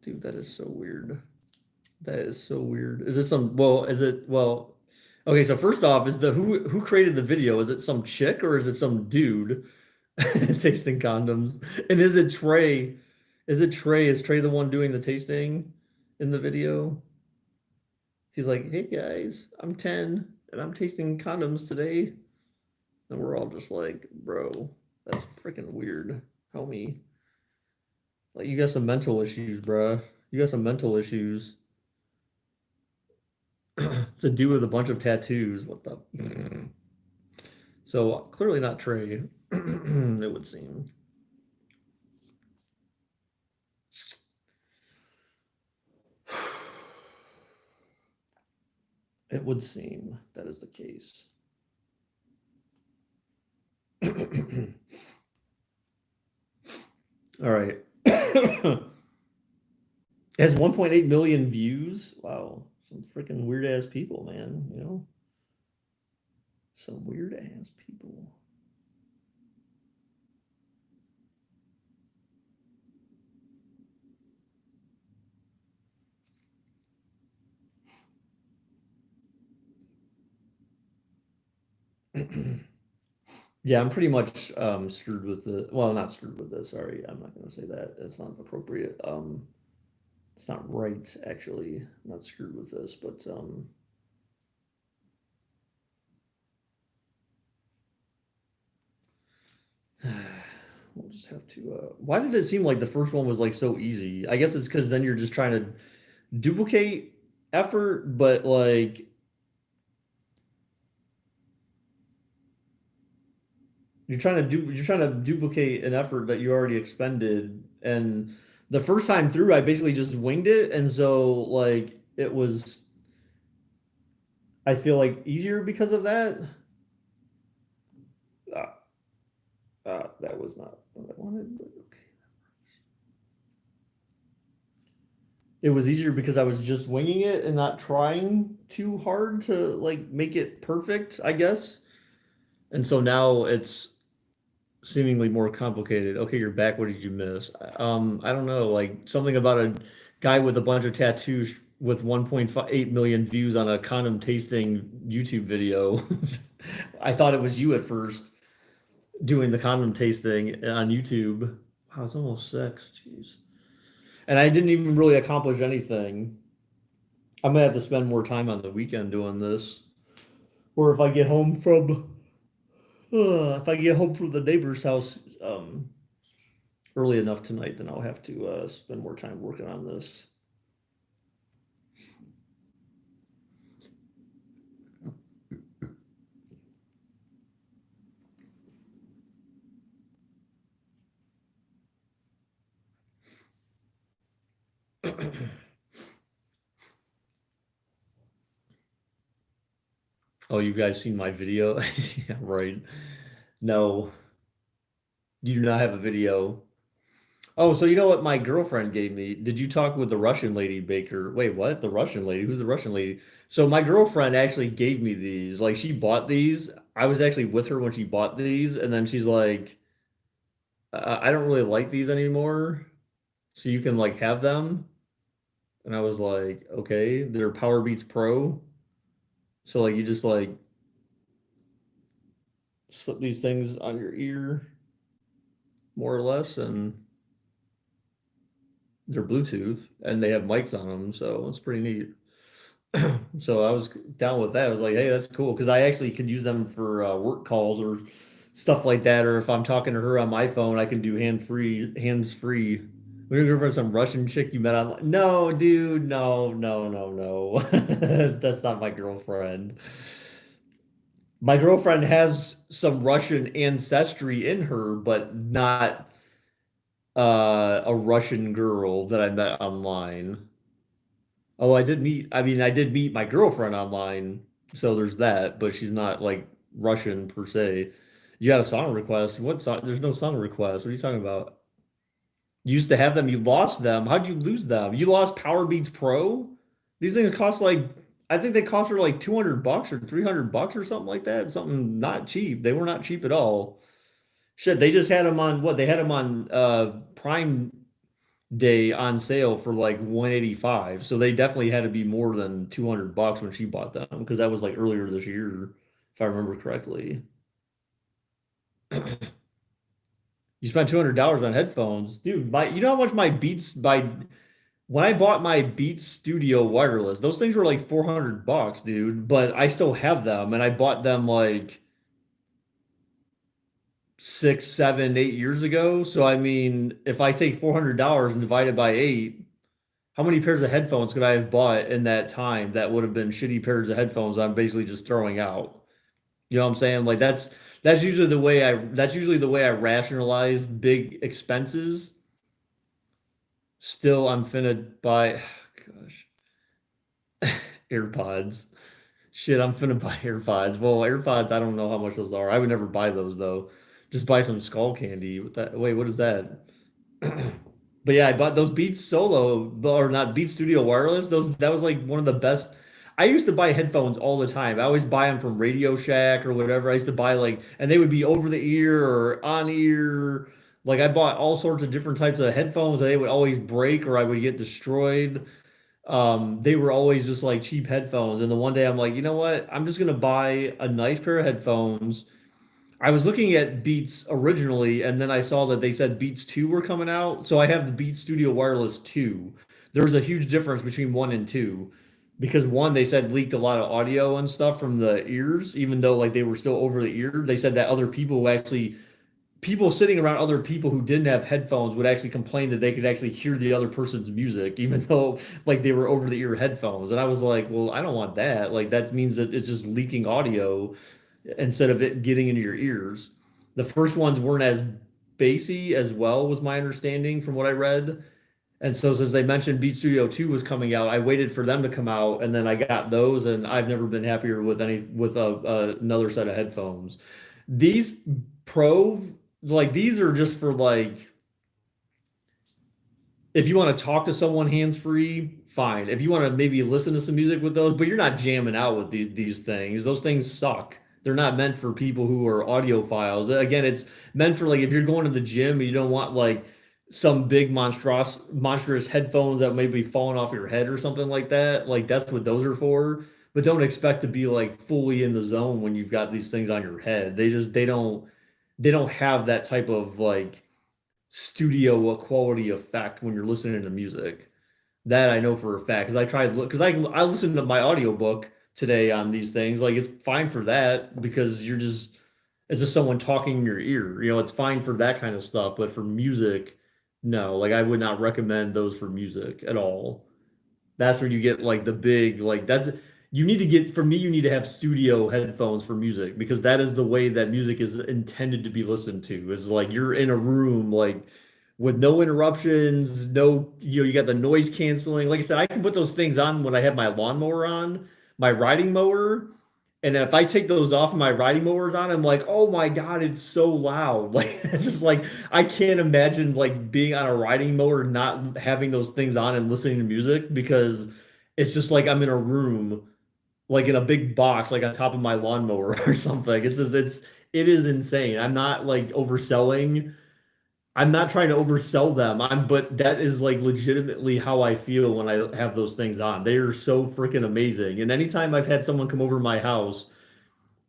Dude, that is so weird. That is so weird. Is it some? Well, is it? Well, okay. So first off, is the who created the video? Is it some chick or is it some dude tasting condoms? And is it Trey? Is it Trey? Is Trey the one doing the tasting in the video? He's like, "Hey guys, I'm 10 and I'm tasting condoms today," and we're all just like, "Bro, that's freaking weird, homie. Like, you got some mental issues, bruh. You got some mental issues." To do with a bunch of tattoos. What the? So clearly not Trey, it would seem. It would seem that is the case. All right. It has 1.8 million views. Wow. Some freaking weird ass people, man. Some weird ass people. Yeah, I'm pretty much screwed with well, not screwed with this. Sorry, I'm not going to say that. It's not appropriate. It's not right, actually. I'm not screwed with this, but we'll just have to. Why did it seem like the first one was like so easy? I guess it's because then you're just trying to duplicate effort, but like you're trying to duplicate an effort that you already expended. And the first time through, I basically just winged it, and so like it was. I feel like easier because of that. Uh, that was not what I wanted, but okay. It was easier because I was just winging it and not trying too hard to like make it perfect, I guess. And so now it's seemingly more complicated. Okay, you're back. What did you miss? I don't know, like something about a guy with a bunch of tattoos with 1.8 million views on a condom tasting YouTube video. I thought it was you at first doing the condom tasting on YouTube. Wow, it's almost 6. Jeez. And I didn't even really accomplish anything. I'm gonna have to spend more time on the weekend doing this. Or if I get home from the neighbor's house early enough tonight, then I'll have to spend more time working on this. Oh, you guys seen my video? Yeah, right. No, you do not have a video. Oh, so you know what my girlfriend gave me? Did you talk with the Russian lady baker? Wait, what? The Russian lady? Who's the Russian lady? So my girlfriend actually gave me these. Like she bought these. I was actually with her when she bought these, and then she's like, I don't really like these anymore. So you can like have them. And I was like, okay, they're Power Beats Pro. So like you just like slip these things on your ear, more or less, and they're Bluetooth and they have mics on them, so it's pretty neat. So I was down with that. I was like, hey, that's cool because I actually could use them for work calls or stuff like that. Or if I'm talking to her on my phone, I can do hands free. We were for some Russian chick you met on. No, dude, no, no, no, no. That's not my girlfriend. My girlfriend has some Russian ancestry in her, but not a Russian girl that I met online. Oh, I did meet my girlfriend online, so there's that, but she's not like Russian per se. You got a song request? What song? There's no song request. What are you talking about? You used to have them, you lost them. How'd you lose them? You lost Power Beats Pro? These things cost like, I think they cost her like 200 bucks or 300 bucks or something like that. Something not cheap. They were not cheap at all. Shit, they just had them on what? They had them on Prime Day on sale for like 185. So they definitely had to be more than 200 bucks when she bought them because that was like earlier this year, if I remember correctly. You spent $200 on headphones, dude. You know how much my Beats by when I bought my Beats Studio wireless, those things were like 400 bucks, dude. But I still have them, and I bought them like 6, 7, 8 years ago. So I mean, if I take $400 and divide it by eight, how many pairs of headphones could I have bought in that time that would have been shitty pairs of headphones I'm basically just throwing out? You know what I'm saying? Like that's usually the way I rationalize big expenses. Still, I'm finna buy, gosh, AirPods. Shit, I'm finna buy AirPods. Well, AirPods, I don't know how much those are. I would never buy those though. Just buy some skull candy. Wait, what is that? But yeah, I bought those Beats Solo, or not Beats Studio Wireless. Those that was like one of the best. I used to buy headphones all the time. I always buy them from Radio Shack or whatever. I used to buy like, and they would be over the ear or on ear. Like I bought all sorts of different types of headphones. And they would always break or I would get destroyed. They were always just like cheap headphones. And the one day I'm like, you know what? I'm just gonna buy a nice pair of headphones. I was looking at Beats originally, and then I saw that they said Beats 2 were coming out. So I have the Beats Studio Wireless 2. There was a huge difference between 1 and 2 because 1 they said leaked a lot of audio and stuff from the ears, even though like they were still over the ear. They said that other people who actually people sitting around other people who didn't have headphones would actually complain that they could actually hear the other person's music, even though like they were over the ear headphones. And I was like, well, I don't want that. Like that means that it's just leaking audio instead of it getting into your ears. The first ones weren't as bassy as well, was my understanding from what I read. And so since they mentioned Beat Studio 2 was coming out, I waited for them to come out and then I got those and I've never been happier with another set of headphones. These Pro like these are just for like if you want to talk to someone hands free, fine. If you want to maybe listen to some music with those, but you're not jamming out with these things. Those things suck. they're not meant for people who are audiophiles. Again, it's meant for like if you're going to the gym and you don't want like some big monstrous headphones that may be falling off your head or something like that. Like that's what those are for. But don't expect to be like fully in the zone when you've got these things on your head. They don't have that type of like studio quality effect when you're listening to music. That I know for a fact because I tried look because I listened to my audiobook today on these things. Like it's fine for that because it's just someone talking in your ear. You know, it's fine for that kind of stuff, but for music, no. Like I would not recommend those for music at all. That's where you get like the big like that's you need to get for me you need to have studio headphones for music because that is the way that music is intended to be listened to. Is like you're in a room like with no interruptions, no you got the noise canceling. Like I said, I can put those things on when I have my lawnmower on, my riding mower, and if I take those off and my riding mower's on, I'm like, oh my God, it's so loud. Like it's just like I can't imagine like being on a riding mower not having those things on and listening to music because it's just like I'm in a room, like in a big box, like on top of my lawnmower or something. It is insane. I'm not like overselling. I'm not trying to oversell them. But that is like legitimately how I feel when I have those things on. They are so freaking amazing. And anytime I've had someone come over to my house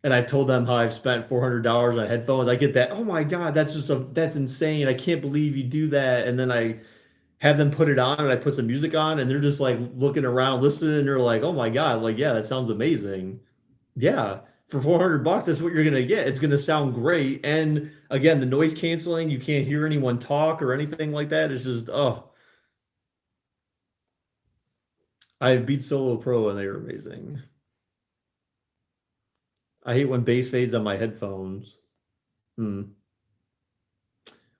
and I've told them how I've spent $400 on headphones, I get that, oh my God, that's insane. I can't believe you do that. And then I have them put it on and I put some music on and they're just like looking around, listening, and they're like, oh my God, like, yeah, that sounds amazing. Yeah, for $400, that's what you're gonna get. It's gonna sound great. And again, the noise canceling, you can't hear anyone talk or anything like that. It's just, oh, I have Beat Solo Pro and they are amazing. I hate when bass fades on my headphones. Hmm.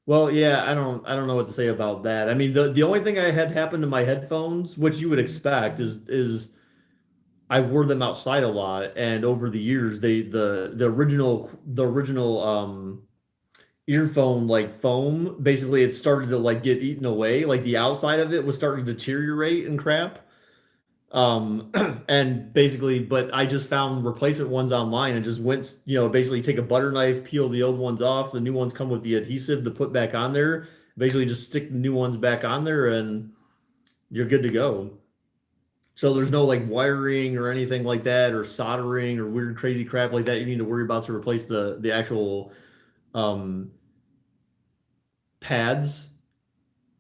Well, yeah, I don't know what to say about that. I mean, the only thing I had happen to my headphones, which you would expect, is I wore them outside a lot, and over the years, the original earphone like foam, basically it started to like get eaten away. Like the outside of it was starting to deteriorate and crap. Um, and basically, but I just found replacement ones online and just went, basically take a butter knife, peel the old ones off. The new ones come with the adhesive to put back on there. Basically, just stick the new ones back on there and you're good to go. So there's no like wiring or anything like that, or soldering or weird crazy crap like that you need to worry about to replace the actual um, pads.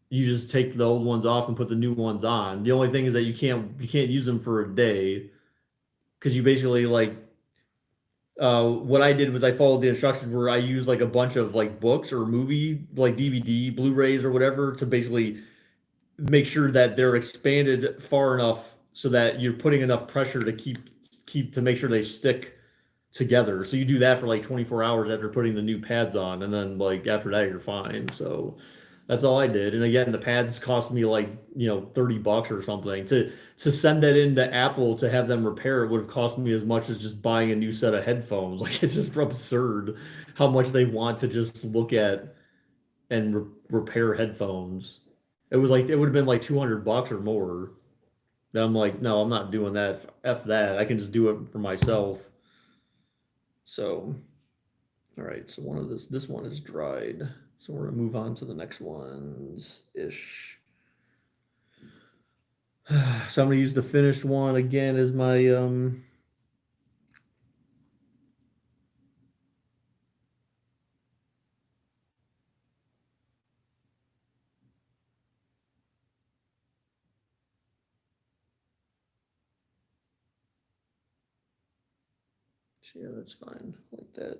You just take the old ones off and put the new ones on. The only thing is that you can't use them for a day because you basically like what I did was I followed the instructions where I used like a bunch of like books or movie like DVD, Blu-rays or whatever to basically make sure that they're expanded far enough so that you're putting enough pressure to keep to make sure they stick together. So you do that for like 24 hours after putting the new pads on, and then like after that you're fine. So that's all I did. And again, the pads cost me like, $30 or something. To send that into Apple to have them repair it would have cost me as much as just buying a new set of headphones. Like it's just absurd how much they want to just look at and repair headphones. It would have been like $200 or more. Then I'm like, no, I'm not doing that. F that. I can just do it for myself. So, all right. So this one is dried. So we're gonna move on to the next ones ish. So I'm gonna use the finished one again as my yeah, that's fine. Like that.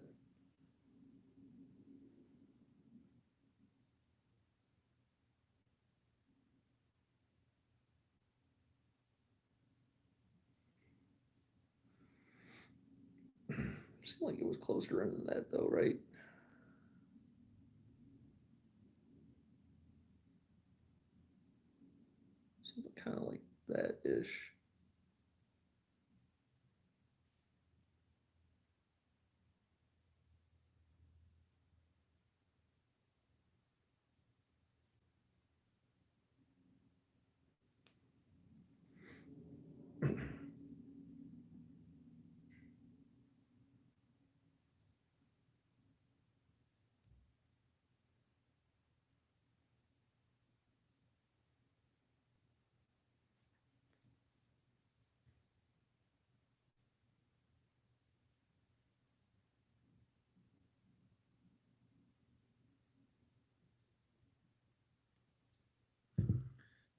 Seemed like it was closer in than that though, right? Something kind of like that ish.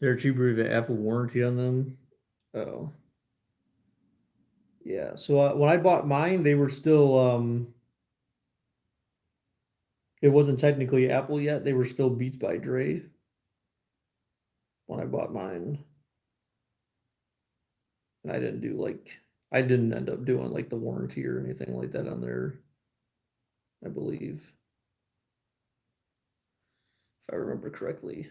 They're cheaper with the Apple warranty on them. Oh, yeah. So when I bought mine, they were still it wasn't technically Apple yet. They were still Beats by Dre when I bought mine. And I didn't end up doing like the warranty or anything like that on there, I believe, if I remember correctly.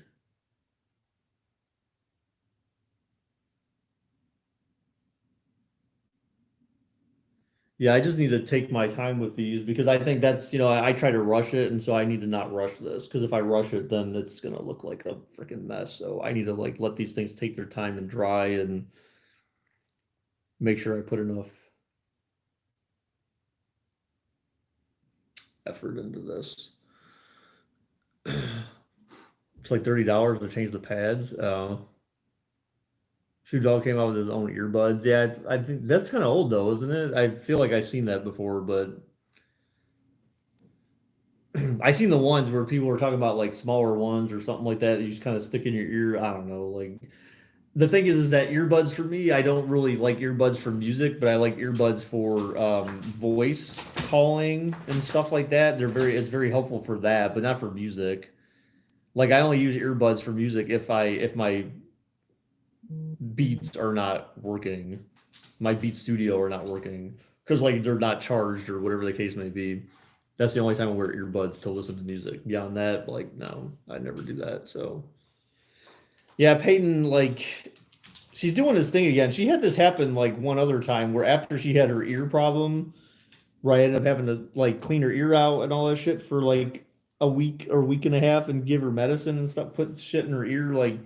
Yeah, I just need to take my time with these because I think that's, I try to rush it, and so I need to not rush this because if I rush it, then it's gonna look like a freaking mess. So I need to like let these things take their time and dry and make sure I put enough effort into this. It's like $30 to change the pads. Shoe Dog came out with his own earbuds. Yeah, I think that's kind of old though, isn't it? I feel like I've seen that before, but I seen the ones where people were talking about like smaller ones or something like that. You just kind of stick in your ear. I don't know. Like the thing is that earbuds for me, I don't really like earbuds for music, but I like earbuds for voice calling and stuff like that. It's very helpful for that, but not for music. Like I only use earbuds for music if my beats are not working, my Beat Studio are not working because like they're not charged or whatever the case may be. That's the only time I wear earbuds to listen to music. Beyond that, like no, I never do that. So yeah, Peyton, like she's doing this thing again. She had this happen like one other time where after she had her ear problem, where I ended up having to like clean her ear out and all that shit for like a week or week and a half and give her medicine and stuff, put shit in her ear. Like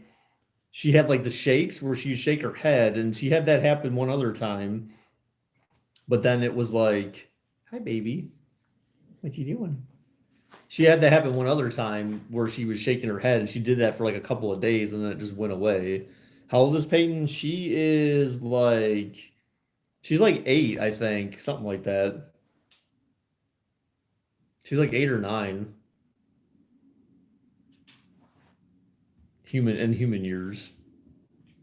she had like the shakes where she'd shake her head, and she had that happen one other time. But then it was like, "Hi, baby, what you doing?" She had that happen one other time where she was shaking her head, and she did that for like a couple of days, and then it just went away. How old is Peyton? She's like 8, I think, something like that. She's like 8 or 9, human years.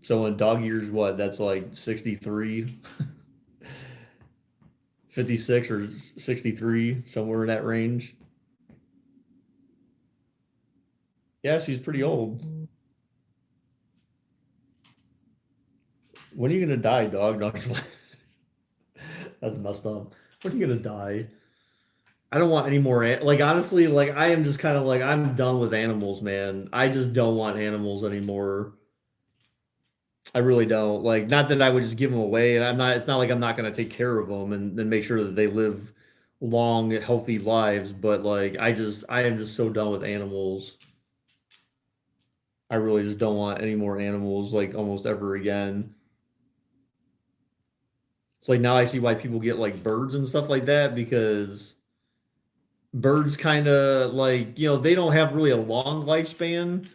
So in dog years, what? That's like 63, 56 or 63, somewhere in that range. Yeah, she's pretty old. When are you gonna die, dog? No, that's messed up. When are you gonna die? I don't want any more. Like honestly, like I am just kind of like I'm done with animals, man. I just don't want animals anymore. I really don't. Like, not that I would just give them away, and I'm not. It's not like I'm not gonna take care of them and make sure that they live long, healthy lives. But like, I am just so done with animals. I really just don't want any more animals, like almost ever again. It's like now I see why people get like birds and stuff like that because birds kind of like, they don't have really a long lifespan.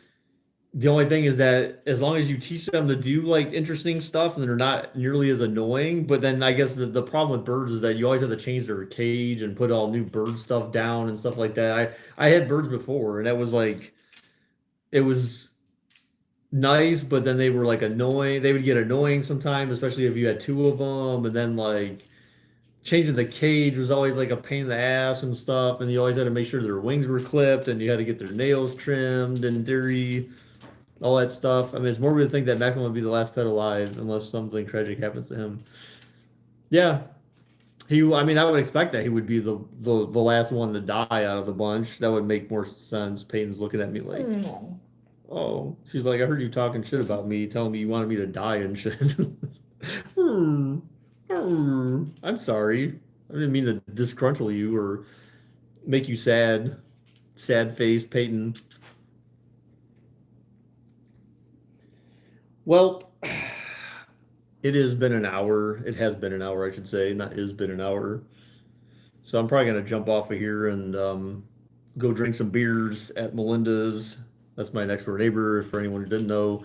The only thing is that as long as you teach them to do like interesting stuff and they're not nearly as annoying, but then I guess the problem with birds is that you always have to change their cage and put all new bird stuff down and stuff like that. I had birds before and that was like it was nice, but then they were like annoying. They would get annoying sometimes, especially if you had two of them, and then like changing the cage was always like a pain in the ass and stuff, and you always had to make sure their wings were clipped and you had to get their nails trimmed and theory, all that stuff. I mean, it's morbid to think that Maxwell would be the last pet alive unless something tragic happens to him. Yeah, I mean, I would expect that he would be the last one to die out of the bunch. That would make more sense. Peyton's looking at me like, No. oh, she's like, I heard you talking shit about me, telling me you wanted me to die and shit. Hmm. I'm sorry. I didn't mean to disgruntle you or make you sad. Sad faced Peyton. Well, it has been an hour. It has been an hour, I should say. Not is been an hour. So I'm probably gonna jump off of here and go drink some beers at Melinda's. That's my next door neighbor, for anyone who didn't know.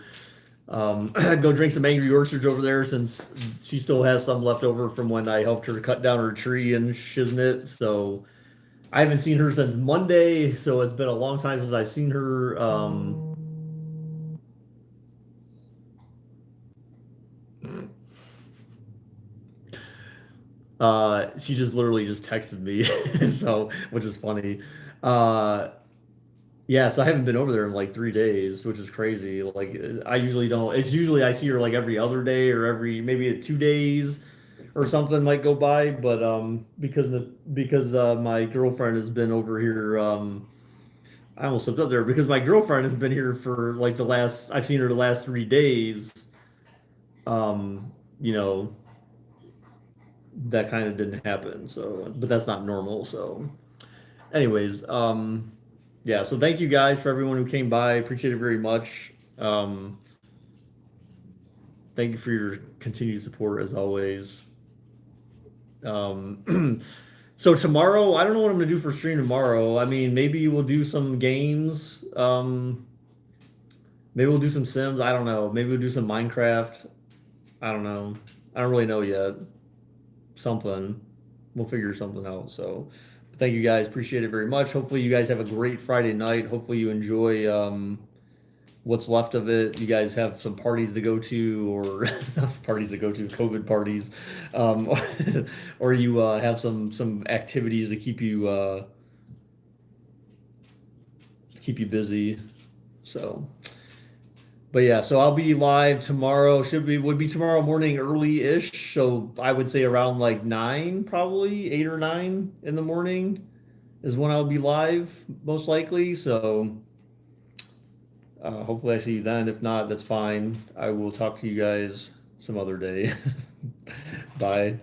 Go drink some Angry Orchards over there since she still has some left over from when I helped her cut down her tree in Shiznit. So I haven't seen her since Monday, so it's been a long time since I've seen her. She just literally just texted me, so which is funny. Uh, yeah, so I haven't been over there in like 3 days, which is crazy. Like I usually don't. It's usually I see her like every other day or every maybe 2 days or something might go by. But because my girlfriend has been over here. I almost slipped up there because my girlfriend has been here for like the last. I've seen her the last 3 days. Um, you know that kind of didn't happen. So, but that's not normal. So, anyways, yeah. So thank you guys for everyone who came by. Appreciate it very much. Thank you for your continued support as always. So tomorrow, I don't know what I'm gonna do for stream tomorrow. I mean, maybe we'll do some games. Maybe we'll do some Sims. I don't know. Maybe we'll do some Minecraft. I don't know. I don't really know yet. Something. We'll figure something out. So, thank you guys. Appreciate it very much. Hopefully, you guys have a great Friday night. Hopefully, you enjoy what's left of it. You guys have some parties to go to, or parties to go to, COVID parties, um, or you have some activities to keep you busy. So, but yeah, so I'll be live tomorrow. Would be tomorrow morning early-ish. So I would say around like 9, probably 8 or 9 in the morning is when I'll be live, most likely. So hopefully I see you then. If not, that's fine. I will talk to you guys some other day. Bye.